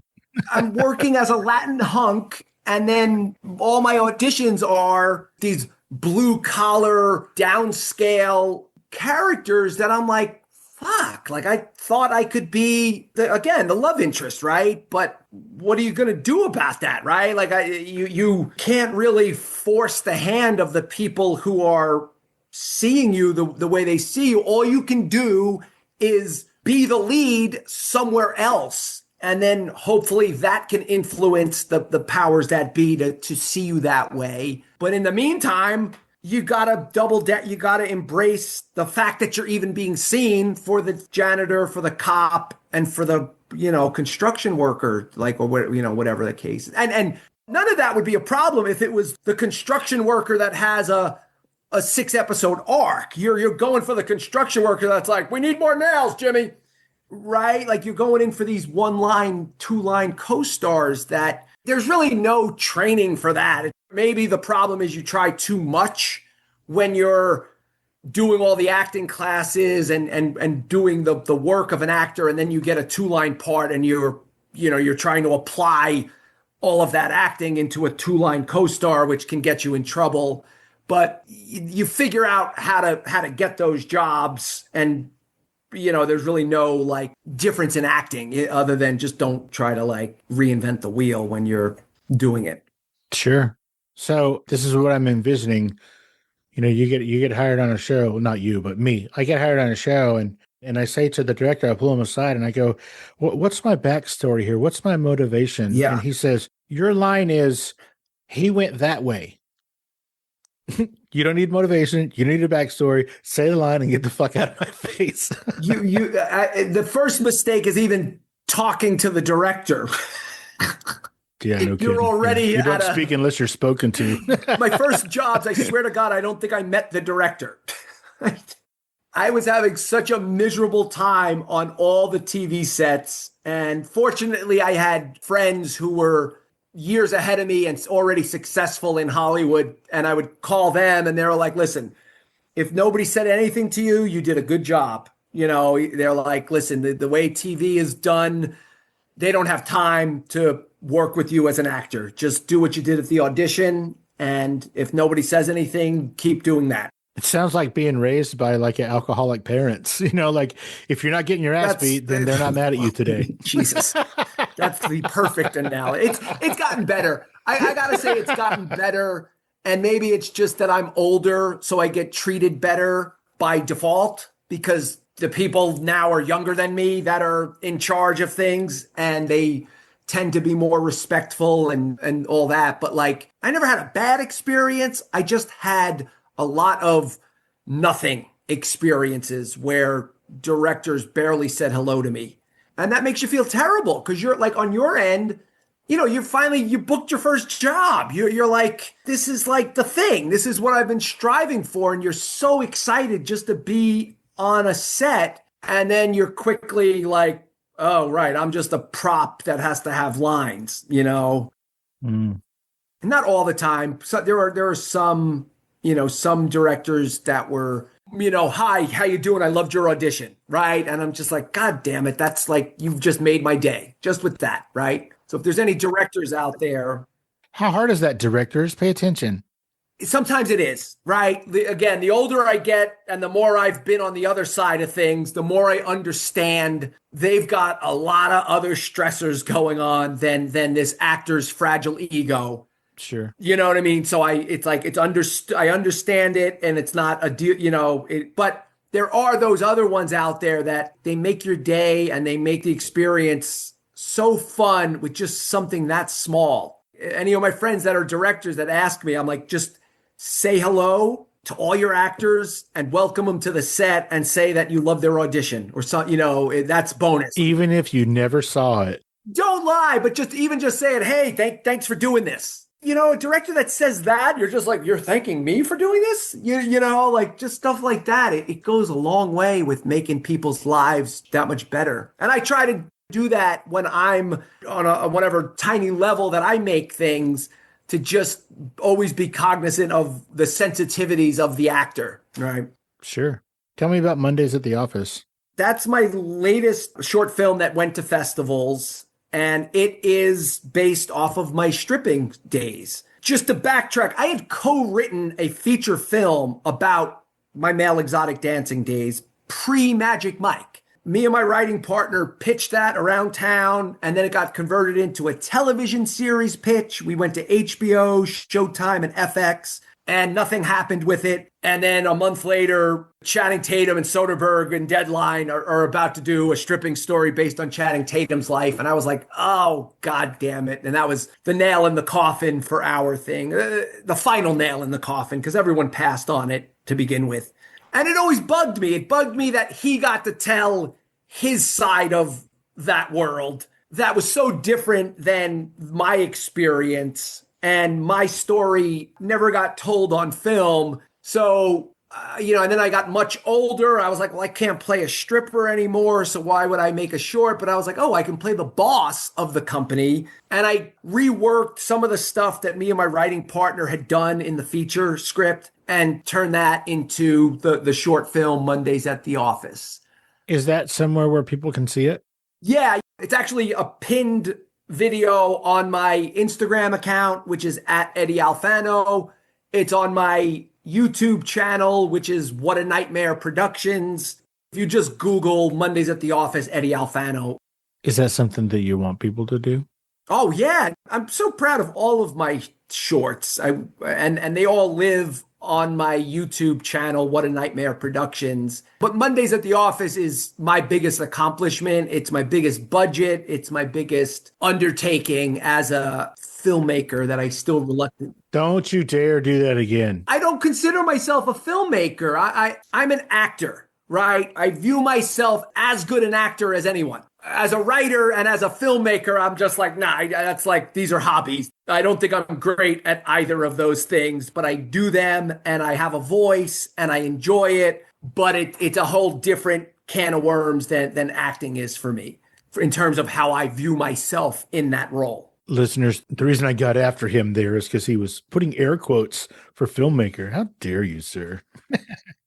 Speaker 4: I'm working as a Latin hunk. And then all my auditions are these blue collar, downscale characters that I'm like, fuck, like I thought I could be the love interest, right? But what are you going to do about that, right? Like you can't really force the hand of the people who are seeing you the way they see you. All you can do is be the lead somewhere else. And then hopefully that can influence the powers that be to see you that way. But in the meantime, you gotta you gotta embrace the fact that you're even being seen for the janitor, for the cop, and for the, construction worker, like, or whatever the case is. And none of that would be a problem if it was the construction worker that has a 6-episode arc. You're going for the construction worker that's like, we need more nails, Jimmy. Right? Like, you're going in for these 1-line, 2-line co-stars that there's really no training for that. Maybe the problem is you try too much when you're doing all the acting classes and doing the work of an actor, and then you get a 2-line part and you're trying to apply all of that acting into a 2-line co-star, which can get you in trouble. But you figure out how to get those jobs, and there's really no like difference in acting other than just don't try to like reinvent the wheel when you're doing it.
Speaker 3: Sure. So this is what I'm envisioning. You get hired on a show, well, not you, but me. I get hired on a show, and I say to the director, I pull him aside and I go, what's my backstory here? What's my motivation?
Speaker 4: Yeah.
Speaker 3: And he says, your line is, he went that way. You don't need motivation. You don't need a backstory. Say the line and get the fuck out of my face.
Speaker 4: The first mistake is even talking to the director.
Speaker 3: Yeah, no kidding.
Speaker 4: You're already
Speaker 3: you don't speak unless you're spoken to.
Speaker 4: My first jobs, I swear to God, I don't think I met the director. I was having such a miserable time on all the TV sets. And fortunately, I had friends who were years ahead of me and already successful in Hollywood. And I would call them and they were like, listen, if nobody said anything to you, you did a good job. They're like, listen, the way TV is done, they don't have time to work with you as an actor. Just do what you did at the audition. And if nobody says anything, keep doing that.
Speaker 3: It sounds like being raised by like alcoholic parents. Like if you're not getting your ass beat, then they're not mad at you today.
Speaker 4: Jesus. That's the perfect analogy. It's gotten better. I gotta say it's gotten better. And maybe it's just that I'm older, so I get treated better by default because the people now are younger than me that are in charge of things, and they tend to be more respectful and all that. But like, I never had a bad experience. I just had a lot of nothing experiences where directors barely said hello to me. And that makes you feel terrible because you're like, on your end, you booked your first job. You're like, this is like the thing. This is what I've been striving for. And you're so excited just to be on a set. And then you're quickly like, oh, right, I'm just a prop that has to have lines,
Speaker 3: Mm.
Speaker 4: Not all the time. So there are some, some directors that were, hi, how you doing? I loved your audition, right? And I'm just like, God damn it. That's like, you've just made my day just with that, right? So if there's any directors out there.
Speaker 3: How hard is that, directors? Pay attention.
Speaker 4: Sometimes it is, right? Again, the older I get and the more I've been on the other side of things, the more I understand they've got a lot of other stressors going on than this actor's fragile ego.
Speaker 3: Sure.
Speaker 4: You know what I mean? So I understand it, and it's not a deal, but there are those other ones out there that they make your day and they make the experience so fun with just something that small. And, my friends that are directors that ask me, I'm like, just say hello to all your actors and welcome them to the set and say that you love their audition or something, that's bonus.
Speaker 3: Even if you never saw it.
Speaker 4: Don't lie, but just say it. Hey, thanks for doing this. A director that says that, you're just like, you're thanking me for doing this? Like just stuff like that. It goes a long way with making people's lives that much better. And I try to do that when I'm on a whatever tiny level that I make things, to just always be cognizant of the sensitivities of the actor, right?
Speaker 3: Sure. Tell me about Mondays at the Office.
Speaker 4: That's my latest short film that went to festivals, and it is based off of my stripping days. Just to backtrack, I had co-written a feature film about my male exotic dancing days pre-Magic Mike. Me and my writing partner pitched that around town, and then it got converted into a television series pitch. We went to HBO, Showtime, and FX. and nothing happened with it. And then a month later, Channing Tatum and Soderbergh and Deadline are about to do a stripping story based on Channing Tatum's life. And I was like, oh, God damn it. And that was the nail in the coffin for our thing, the final nail in the coffin, because everyone passed on it to begin with. And it always bugged me. It bugged me that he got to tell his side of that world that was so different than my experience. And my story never got told on film. So, and then I got much older. I was like, well, I can't play a stripper anymore. So why would I make a short? But I was like, oh, I can play the boss of the company. And I reworked some of the stuff that me and my writing partner had done in the feature script and turned that into the short film Mondays at the Office.
Speaker 3: Is that somewhere where people can see it?
Speaker 4: Yeah, it's actually a pinned video on my Instagram account, which is at Eddie Alfano. It's on my YouTube channel, which is What a Nightmare Productions. If you just Google Mondays at the Office, Eddie Alfano.
Speaker 3: Is that something that you want people to do?
Speaker 4: Oh, yeah. I'm so proud of all of my shorts. And they all live on my YouTube channel, What a Nightmare Productions. But Mondays at the Office is my biggest accomplishment. It's my biggest budget. It's my biggest undertaking as a filmmaker that I still reluctant.
Speaker 3: Don't you dare do that again.
Speaker 4: I don't consider myself a filmmaker. I'm an actor, right? I view myself as good an actor as anyone. As a writer and as a filmmaker, I'm just like, nah, that's like, these are hobbies. I don't think I'm great at either of those things, but I do them and I have a voice and I enjoy it. But it's a whole different can of worms than acting is for me in terms of how I view myself in that role.
Speaker 3: Listeners, the reason I got after him there is because he was putting air quotes for filmmaker. How dare you, sir?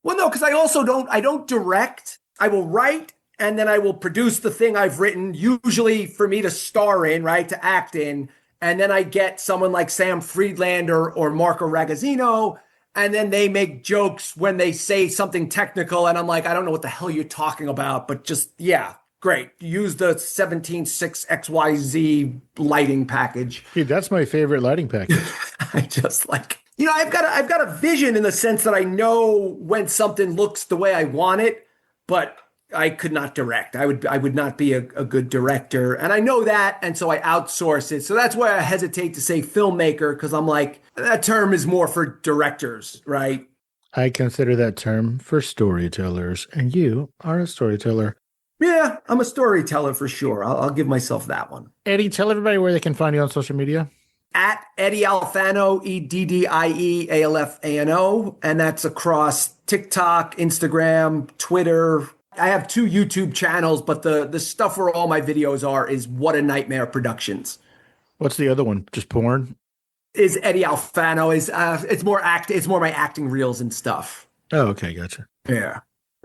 Speaker 4: Well, no, because I don't direct. I will write and then I will produce the thing I've written, usually for me to star in, right, to act in. And then I get someone like Sam Friedlander or Marco Ragazzino, and then they make jokes when they say something technical. And I'm like, I don't know what the hell you're talking about, but just, yeah, great. Use the 17.6 XYZ lighting package.
Speaker 3: Dude, that's my favorite lighting package.
Speaker 4: I just like, I've got a vision in the sense that I know when something looks the way I want it, but I could not direct. I would not be a good director. And I know that. And so I outsource it. So that's why I hesitate to say filmmaker, because I'm like, that term is more for directors, right?
Speaker 3: I consider that term for storytellers. And you are a storyteller.
Speaker 4: Yeah, I'm a storyteller for sure. I'll give myself that one.
Speaker 3: Eddie, tell everybody where they can find you on social media.
Speaker 4: At Eddie Alfano, EDDIEALFANO. And that's across TikTok, Instagram, Twitter. I have 2 YouTube channels, but the stuff where all my videos are is What a Nightmare Productions.
Speaker 3: What's the other one? Just porn?
Speaker 4: Is Eddie Alfano. It's more my acting reels and stuff.
Speaker 3: Oh, okay, gotcha.
Speaker 4: Yeah.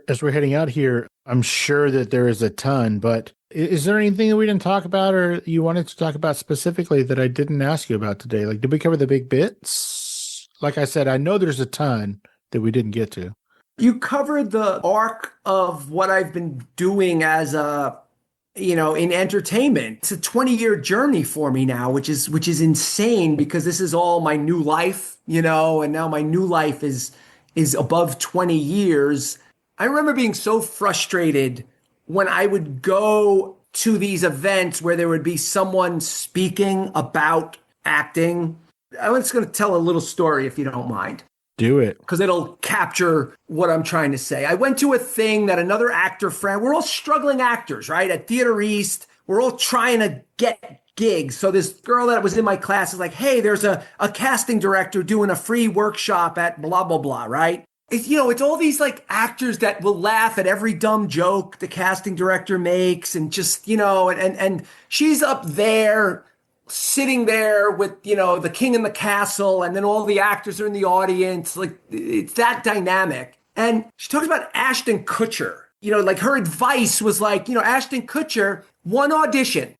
Speaker 3: As we're heading out here, I'm sure that there is a ton, but is there anything that we didn't talk about or you wanted to talk about specifically that I didn't ask you about today? Like, did we cover the big bits? Like I said, I know there's a ton that we didn't get to.
Speaker 4: You covered the arc of what I've been doing as in entertainment. It's a 20-year journey for me now, which is insane because this is all my new life, and now my new life is above 20 years. I remember being so frustrated when I would go to these events where there would be someone speaking about acting. I'm just going to tell a little story if you don't mind.
Speaker 3: Do it.
Speaker 4: Because it'll capture what I'm trying to say. I went to a thing that another actor friend, we're all struggling actors, right? At Theater East, we're all trying to get gigs. So this girl that was in my class is like, hey, there's a casting director doing a free workshop at blah, blah, blah, right? It's all these like actors that will laugh at every dumb joke the casting director makes and just, and she's up there sitting there with, the king in the castle, and then all the actors are in the audience. Like, it's that dynamic. And she talks about Ashton Kutcher. Like her advice was like, Ashton Kutcher, one audition.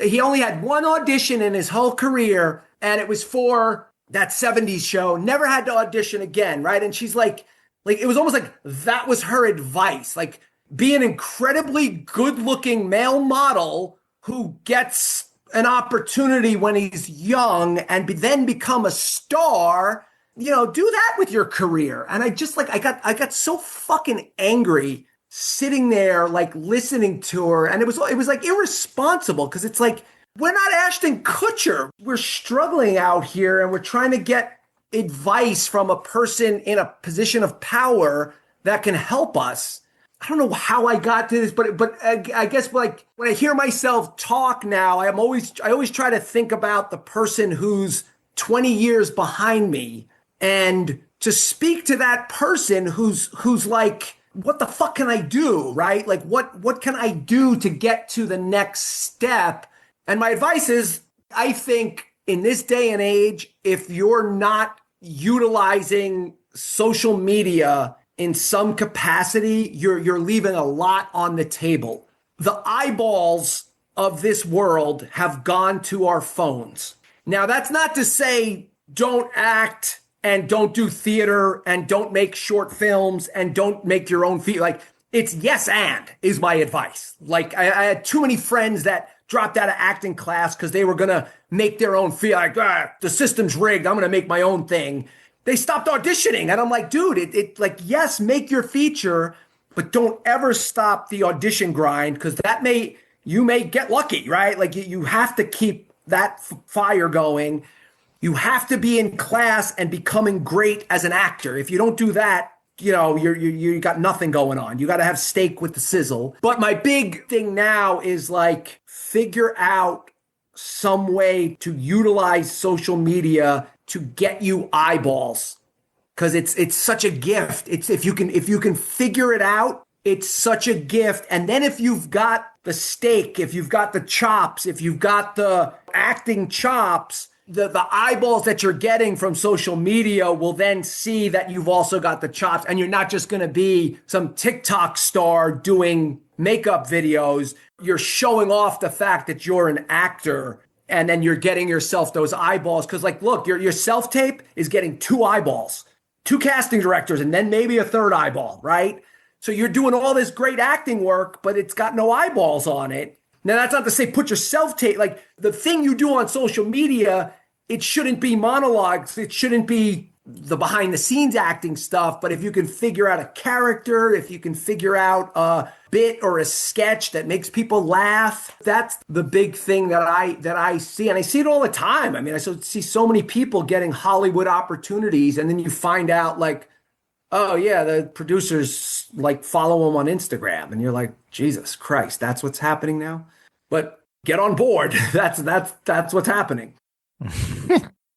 Speaker 4: He only had one audition in his whole career, and it was for that 70s show. Never had to audition again, right? And she's like it was almost like that was her advice. Like, be an incredibly good-looking male model who gets an opportunity when he's young and then become a star do that with your career. And I just I got so fucking angry sitting there, like listening to her. And it was like irresponsible because it's like, we're not Ashton Kutcher. We're struggling out here and we're trying to get advice from a person in a position of power that can help us. I don't know how I got to this, but I guess like when I hear myself talk now, I always try to think about the person who's 20 years behind me and to speak to that person who's like, what the fuck can I do, right? Like what can I do to get to the next step? And my advice is, I think in this day and age, if you're not utilizing social media in some capacity, you're leaving a lot on the table. The eyeballs of this world have gone to our phones. Now, that's not to say don't act and don't do theater and don't make short films and don't make your own like it's yes and is my advice. Like I had too many friends that dropped out of acting class because they were going to make their own like, the system's rigged. I'm going to make my own thing. They stopped auditioning. And I'm like, dude, it like, yes, make your feature, but don't ever stop the audition grind because you may get lucky, right? Like you have to keep that fire going. You have to be in class and becoming great as an actor. If you don't do that, you got nothing going on. You got to have steak with the sizzle. But my big thing now is like figure out some way to utilize social media to get you eyeballs, because it's such a gift. It's if you can figure it out, it's such a gift. And then if you've got the steak, if you've got the chops, if you've got the acting chops, the eyeballs that you're getting from social media will then see that you've also got the chops, and you're not just going to be some TikTok star doing makeup videos. You're showing off the fact that you're an actor, and then you're getting yourself those eyeballs. Because like, look, your self-tape is getting 2 eyeballs, 2 casting directors, and then maybe a 3rd eyeball, right? So you're doing all this great acting work, but it's got no eyeballs on it. Now, that's not to say put your self-tape, like the thing you do on social media, it shouldn't be monologues. It shouldn't be the behind the scenes acting stuff. But if you can figure out a character, if you can figure out a bit or a sketch that makes people laugh, that's the big thing that I see. And I see it all the time. I mean, I see so many people getting Hollywood opportunities. And then you find out like, oh yeah, the producers like follow them on Instagram. And you're like, Jesus Christ, that's what's happening now. But get on board. That's what's happening.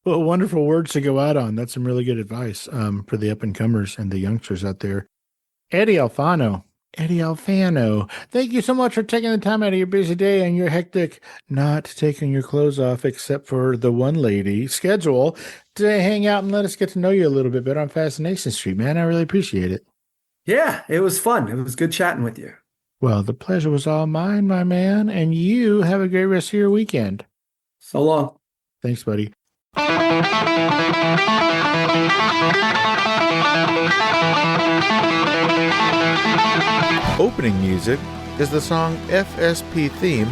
Speaker 3: Well, wonderful words to go out on. That's some really good advice for the up-and-comers and the youngsters out there. Eddie Alfano, thank you so much for taking the time out of your busy day and your hectic, not taking your clothes off except for the one lady schedule to hang out and let us get to know you a little bit better on Fascination Street, man. I really appreciate it.
Speaker 4: Yeah, it was fun. It was good chatting with you.
Speaker 3: Well, the pleasure was all mine, my man, and you have a great rest of your weekend.
Speaker 4: So long.
Speaker 3: Thanks, buddy.
Speaker 7: Opening music is the song FSP Theme,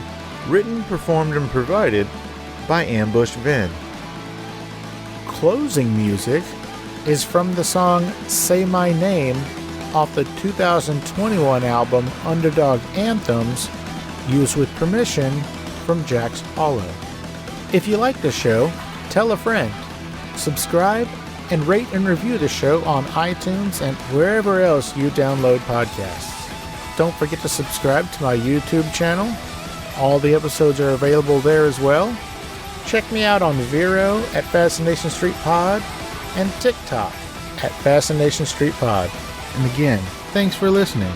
Speaker 7: written, performed, and provided by Ambush Vin.
Speaker 3: Closing music is from the song Say My Name off the 2021 album Underdog Anthems, used with permission from Jax Hollow. If you like the show, tell a friend. Subscribe and rate and review the show on iTunes and wherever else you download podcasts. Don't forget to subscribe to my YouTube channel. All the episodes are available there as well. Check me out on Vero at Fascination Street Pod and TikTok at Fascination Street Pod. And again, thanks for listening.